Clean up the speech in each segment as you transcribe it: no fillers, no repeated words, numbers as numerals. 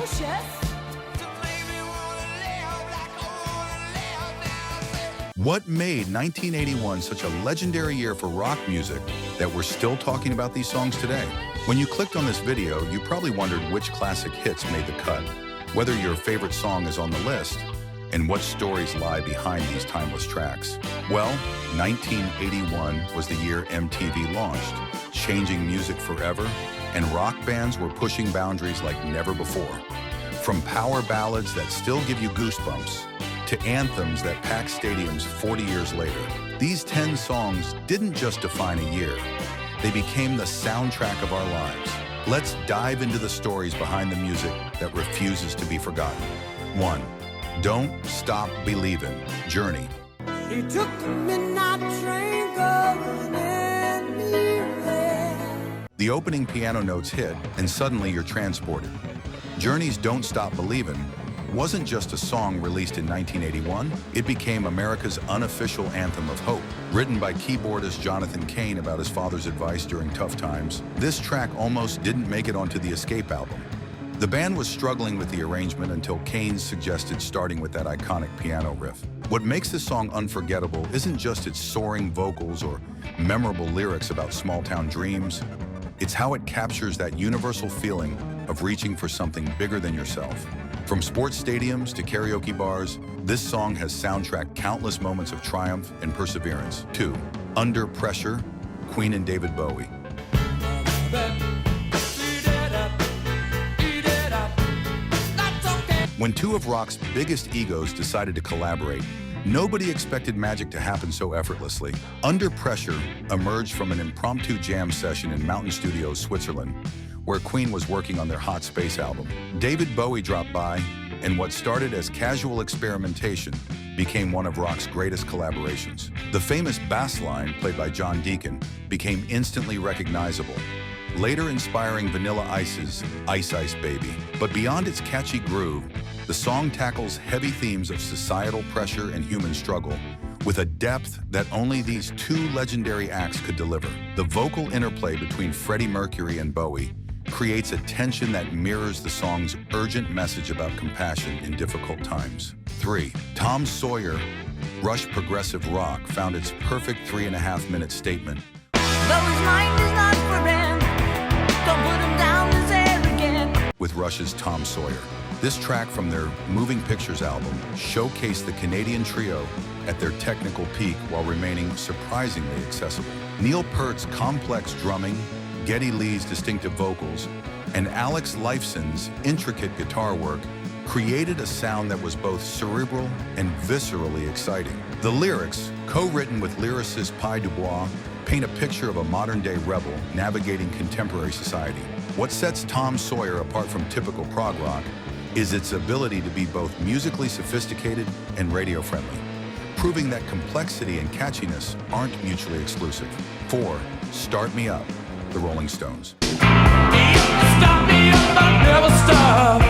ferocious. What made 1981 such a legendary year for rock music that we're still talking about these songs today? When you clicked on this video, you probably wondered which classic hits made the cut, whether your favorite song is on the list, and what stories lie behind these timeless tracks. Well, 1981 was the year MTV launched, changing music forever, and rock bands were pushing boundaries like never before. From power ballads that still give you goosebumps, to anthems that pack stadiums 40 years later, these 10 songs didn't just define a year. They became the soundtrack of our lives. Let's dive into the stories behind the music that refuses to be forgotten. 1. Don't Stop Believin', Journey. He took the midnight train going anywhere. The opening piano notes hit, and suddenly you're transported. Journey's Don't Stop Believin' wasn't just a song released in 1981, it became America's unofficial anthem of hope. Written by keyboardist Jonathan Cain about his father's advice during tough times, this track almost didn't make it onto the Escape album. The band was struggling with the arrangement until Cain suggested starting with that iconic piano riff. What makes this song unforgettable isn't just its soaring vocals or memorable lyrics about small-town dreams, it's how it captures that universal feeling of reaching for something bigger than yourself. From sports stadiums to karaoke bars, this song has soundtracked countless moments of triumph and perseverance. 2. Under Pressure, Queen and David Bowie. When two of rock's biggest egos decided to collaborate, nobody expected magic to happen so effortlessly. Under Pressure emerged from an impromptu jam session in Mountain Studios, Switzerland, where Queen was working on their Hot Space album. David Bowie dropped by, and what started as casual experimentation became one of rock's greatest collaborations. The famous bass line, played by John Deacon, became instantly recognizable, later inspiring Vanilla Ice's Ice Ice Baby. But beyond its catchy groove, the song tackles heavy themes of societal pressure and human struggle with a depth that only these two legendary acts could deliver. The vocal interplay between Freddie Mercury and Bowie creates a tension that mirrors the song's urgent message about compassion in difficult times. 3. Tom Sawyer, Rush progressive rock, found its perfect 3.5-minute statement. Though his mind is not for him, don't put him down as arrogant. With Rush's Tom Sawyer. This track from their Moving Pictures album showcased the Canadian trio at their technical peak while remaining surprisingly accessible. Neil Peart's complex drumming, Geddy Lee's distinctive vocals, and Alex Lifeson's intricate guitar work created a sound that was both cerebral and viscerally exciting. The lyrics, co-written with lyricist Pi Dubois, paint a picture of a modern-day rebel navigating contemporary society. What sets Tom Sawyer apart from typical prog rock is its ability to be both musically sophisticated and radio-friendly, proving that complexity and catchiness aren't mutually exclusive. 4. Start Me Up, the Rolling Stones. Stop me up, I'll never stop.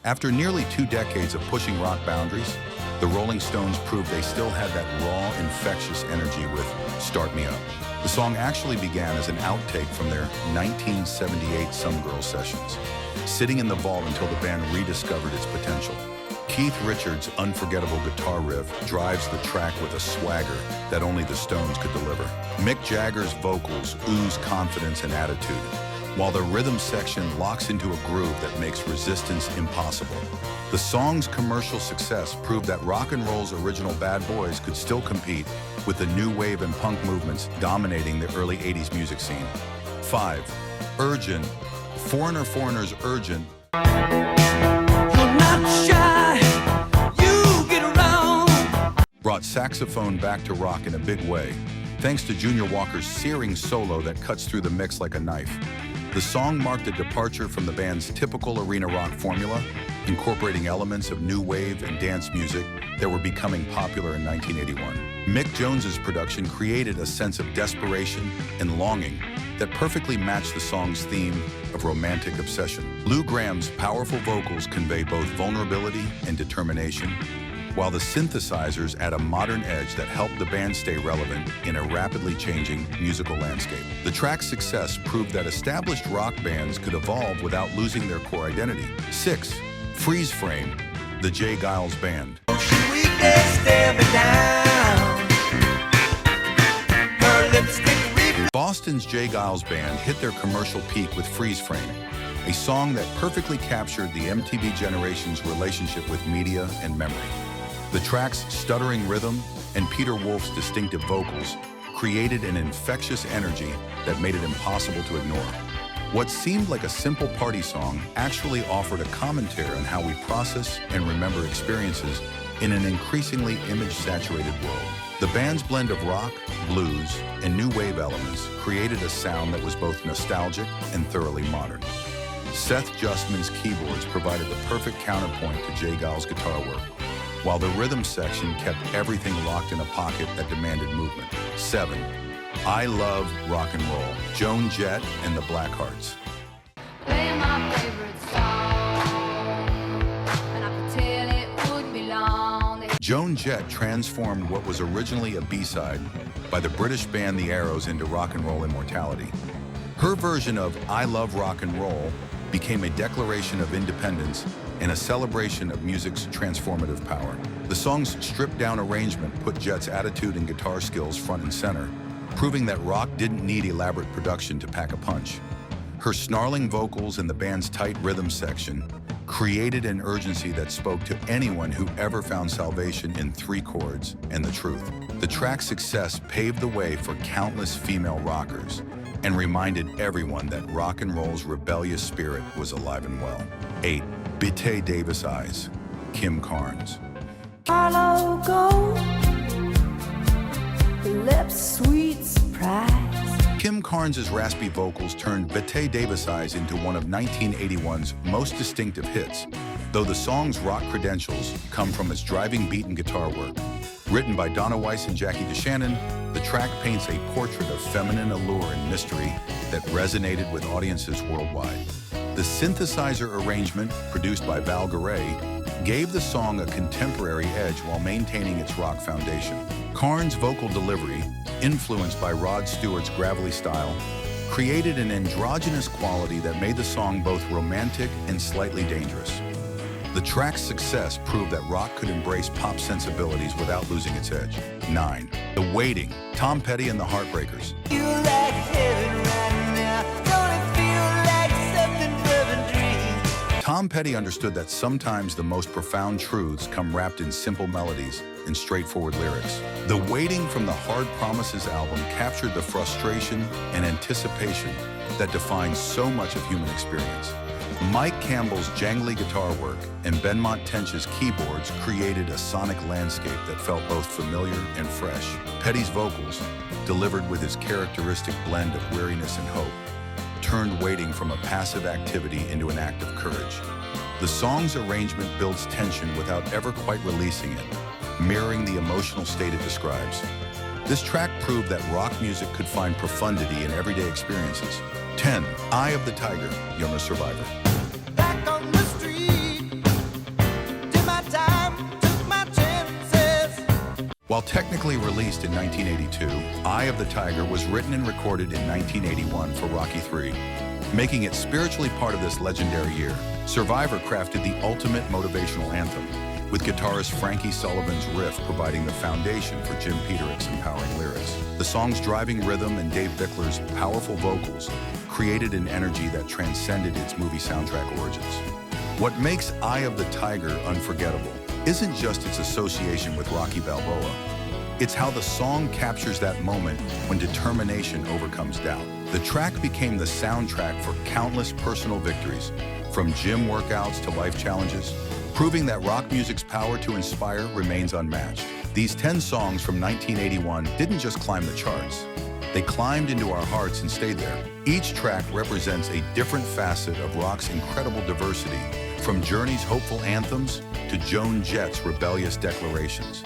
After nearly 2 decades of pushing rock boundaries, the Rolling Stones proved they still had that raw, infectious energy with Start Me Up. The song actually began as an outtake from their 1978 Some Girls sessions, sitting in the vault until the band rediscovered its potential. Keith Richards' unforgettable guitar riff drives the track with a swagger that only the Stones could deliver. Mick Jagger's vocals ooze confidence and attitude, while the rhythm section locks into a groove that makes resistance impossible. The song's commercial success proved that rock and roll's original bad boys could still compete with the new wave and punk movements dominating the early 80s music scene. 5. Urgent, Foreigner's Urgent. You're not shy, you get around. Brought saxophone back to rock in a big way, thanks to Junior Walker's searing solo that cuts through the mix like a knife. The song marked a departure from the band's typical arena rock formula, incorporating elements of new wave and dance music that were becoming popular in 1981. Mick Jones's production created a sense of desperation and longing that perfectly matched the song's theme of romantic obsession. Lou Graham's powerful vocals convey both vulnerability and determination, while the synthesizers add a modern edge that helped the band stay relevant in a rapidly changing musical landscape. The track's success proved that established rock bands could evolve without losing their core identity. 6. Freeze Frame, the J. Geils Band. Boston's J. Geils Band hit their commercial peak with Freeze Frame, a song that perfectly captured the MTV generation's relationship with media and memory. The track's stuttering rhythm and Peter Wolf's distinctive vocals created an infectious energy that made it impossible to ignore. What seemed like a simple party song actually offered a commentary on how we process and remember experiences in an increasingly image-saturated world. The band's blend of rock, blues, and new wave elements created a sound that was both nostalgic and thoroughly modern. Seth Justman's keyboards provided the perfect counterpoint to J. Geils' guitar work, while the rhythm section kept everything locked in a pocket that demanded movement. 7. I Love Rock and Roll, Joan Jett and the Blackhearts. Play my favorite song, and I could tell it wouldn't be long. Joan Jett transformed what was originally a B-side by the British band The Arrows into rock and roll immortality. Her version of I Love Rock and Roll became a declaration of independence and a celebration of music's transformative power. The song's stripped-down arrangement put Jett's attitude and guitar skills front and center, proving that rock didn't need elaborate production to pack a punch. Her snarling vocals and the band's tight rhythm section created an urgency that spoke to anyone who ever found salvation in 3 chords and the truth. The track's success paved the way for countless female rockers and reminded everyone that rock and roll's rebellious spirit was alive and well. 8. Bette Davis Eyes, Kim Carnes. Harlow gold, lips sweet surprise. Kim Carnes' raspy vocals turned Bette Davis Eyes into one of 1981's most distinctive hits, though the song's rock credentials come from its driving beat and guitar work. Written by Donna Weiss and Jackie DeShannon, the track paints a portrait of feminine allure and mystery that resonated with audiences worldwide. The synthesizer arrangement, produced by Val Garay, gave the song a contemporary edge while maintaining its rock foundation. Carnes' vocal delivery, influenced by Rod Stewart's gravelly style, created an androgynous quality that made the song both romantic and slightly dangerous. The track's success proved that rock could embrace pop sensibilities without losing its edge. 9. The Waiting, Tom Petty and the Heartbreakers. You like heaven right now, don't it feel like something from a dream? Tom Petty understood that sometimes the most profound truths come wrapped in simple melodies and straightforward lyrics. The Waiting from the Hard Promises album captured the frustration and anticipation that defines so much of human experience. Mike Campbell's jangly guitar work and Benmont Tench's keyboards created a sonic landscape that felt both familiar and fresh. Petty's vocals, delivered with his characteristic blend of weariness and hope, turned waiting from a passive activity into an act of courage. The song's arrangement builds tension without ever quite releasing it, mirroring the emotional state it describes. This track proved that rock music could find profundity in everyday experiences. 10. Eye of the Tiger, Younger Survivor. Back on the street, did my time, took my chances. While technically released in 1982, Eye of the Tiger was written and recorded in 1981 for Rocky III, making it spiritually part of this legendary year. Survivor crafted the ultimate motivational anthem, with guitarist Frankie Sullivan's riff providing the foundation for Jim Peterick's empowering lyrics. The song's driving rhythm and Dave Bickler's powerful vocals created an energy that transcended its movie soundtrack origins. What makes Eye of the Tiger unforgettable isn't just its association with Rocky Balboa. It's how the song captures that moment when determination overcomes doubt. The track became the soundtrack for countless personal victories, from gym workouts to life challenges, proving that rock music's power to inspire remains unmatched. These 10 songs from 1981 didn't just climb the charts. They climbed into our hearts and stayed there. Each track represents a different facet of rock's incredible diversity, from Journey's hopeful anthems to Joan Jett's rebellious declarations.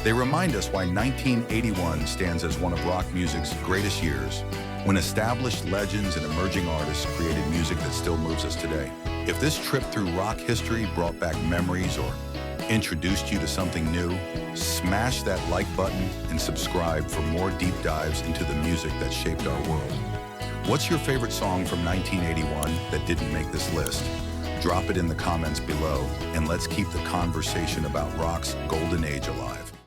They remind us why 1981 stands as one of rock music's greatest years, when established legends and emerging artists created music that still moves us today. If this trip through rock history brought back memories or introduced you to something new, smash that like button and subscribe for more deep dives into the music that shaped our world. What's your favorite song from 1981 that didn't make this list? Drop it in the comments below, and let's keep the conversation about rock's golden age alive.